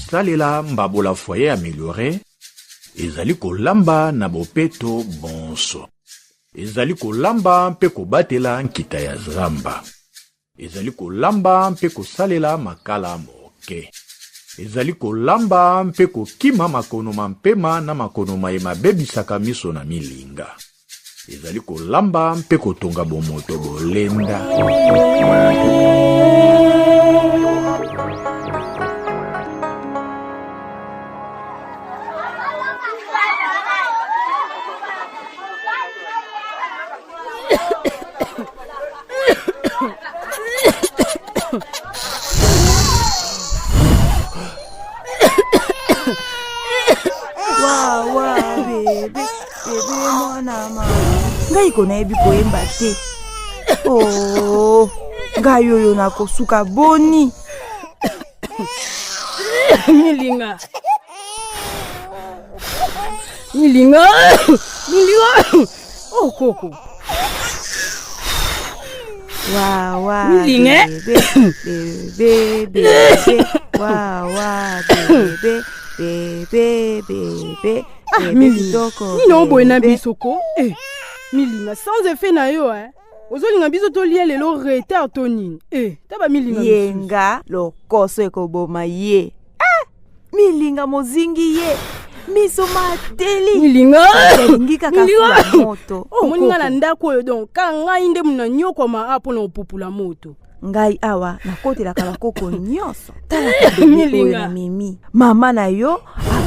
kosalela mbabola foyer amélioré, ezali kolamba na bopeto bonso. Ezali kolamba mpe kobatela nkita ya zamba. Ezali kolamba mpe kosalela makala moke. Ezali kolamba mpe kokima makonoma mpema na makonoma emabebisaka miso na milinga. Ezali kolamba mpe kotonga bomoto bolenda. Ngai kona ebi koyemba te. Oh, ngai oyo nakosuka boni. Milinga. Oh, Koko. Wawa. Milinga. Bebe. Wawa, bebe. Milinga. Nino boena bisoko. Milinga, sans effet na yo, ozolinga biso to lie lelo retard to nini. Taba Milinga. Yenga lokoso ekoboma ye. Milinga mozingi ye. Miso mateli. Milinga. Ngika kafula moto. Moninga na ndako yo donc ka ngai nde muna nyoko ma apo na opupula moto. Ngai awa nakotela kala koko nyonso. Tala Milinga na mimi. Mama na yo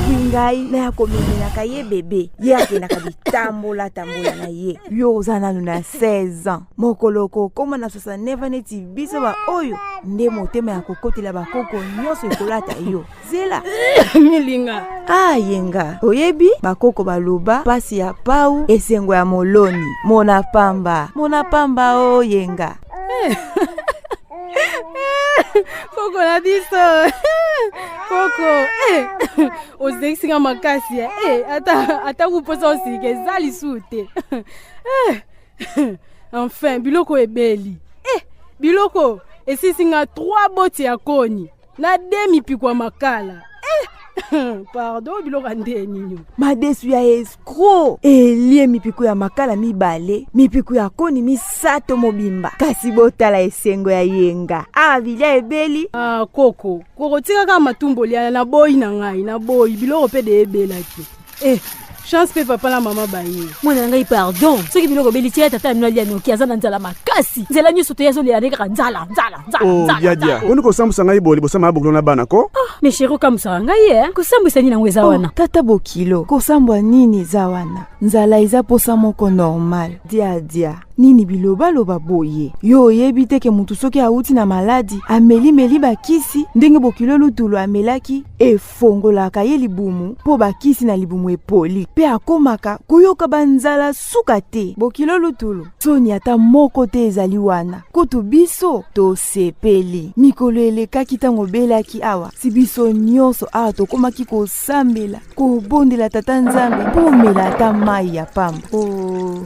ngai na ya komemela ka ye bebe. Ye akendaka bitambola na ye. Yo ozana na 16 ans. Mokoloko koma na 69 neti biso ba oyo nde motema ya kokotela bakoko nyonso ekolata yo. Zela. Milinga. Yenga. Oyebi bakoko baloba pasi ya pau esengo ya moloni. Mona pamba o yenga. Koko na biso. Koko, ozekisinga makasi ata kuposa osike zali sute. Enfin, biloko ebeli. Biloko esisinga 3 boti ya koni na demi pikwa makala. Pardon, biloko ndeni nyo. Madesu ya escroc. Elie mipiku ya makala mibale, mipiku ya koni misato mobimba. Kasi botala esengo ya yenga. Bilia ebeli. Koko tika kaka matumbo liana na boyi na ngai, na boyi biloko pe de ebela ki. Chance pe papa na mama baye. Mwana ngai pardon. Soki biloko beli tia tata nwa lia noki azana nzala makasi. Nzela nyo soto yazo lia reka nzala. Dia. Oni ko sambusa ngai boli bosama bokolo na bana ko? Me chéri ka musa ngai ko sambusa nini ngweza wana. Tata bokilo. Ko sambwa nini za wana? Nzala iza posa moko normal. Dia. Nini biloba loba boye. Yo yebi teke mutu soki auti na maladi. Ameli bakisi ndenge bokilo lutulu amelaki efongolaka ye libumu po bakisi na libumu epoli. Pe akomaka kuyoka banzala suka te. Bokilo lutulu soni ata moko te ezali wana. Kutu biso to sepeli. Mikolo elekaki tango belaki awa. Si biso nyonso awa tokomaki kosambela, kobondela tata nzambe pomela ata mai ya pamba.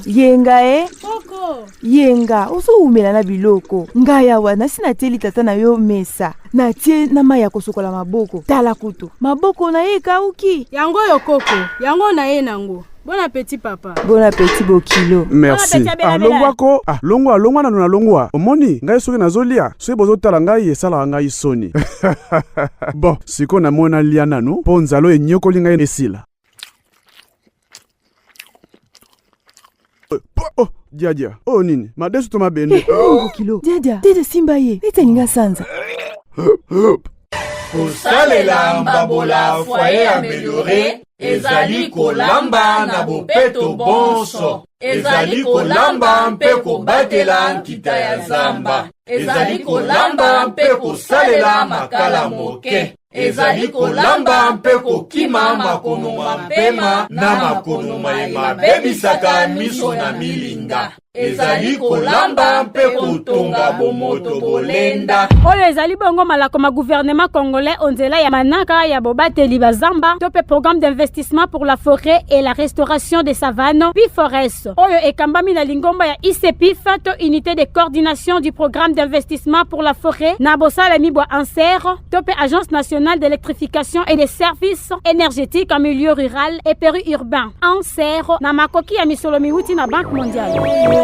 Yenga Koko. Yenga oso umela na biloko. Ngai awa nasina teli tata na yo mesa. Na tie na mai ya kosokola maboko. Tala kutu maboko na ye kauki. Yango yo Koko, yango na ye nango. Bon appétit papa. Bon appétit bokilo. Merci. Longwako. Longwa na longwa. Omoni ngai soki nazolia, soki bozotala ngai esala ngai soni. Bon, siko na mona lia nanu, po nzalo enyokoli ngai esila. Dia. Nini? Madesu to mabende. Bokilo. Dia simba ye. Etalinga sanza. Kosalela mbabola foyer amélioré, ezali kolamba na bopeto bonso. Ezali kolamba mpe kobatela nkita ya zamba. Ezali kolamba mpe kosalela makala moke. Ezali kolamba mpe kokima makonoma mpema na makonoma emabebisaka miso na milinga. ezali kolamba mpe kotonga bomoto bolenda. Oyo ezali bongo malako ma gouvernement congolais onzela ya manaka ya bobateli bazamba to pe programme d'investissement pour la forêt et la restauration des savanes PIFORES. Oyo ekambami na lingomba ya ICPIF to unité de coordination du programme d'investissement pour la forêt na bosala mibwa ANSER to pe agence nationale d'électrification et des services énergétiques en milieu rural et périurbain ANSER na makoki ya misolo miuti na Banque mondiale.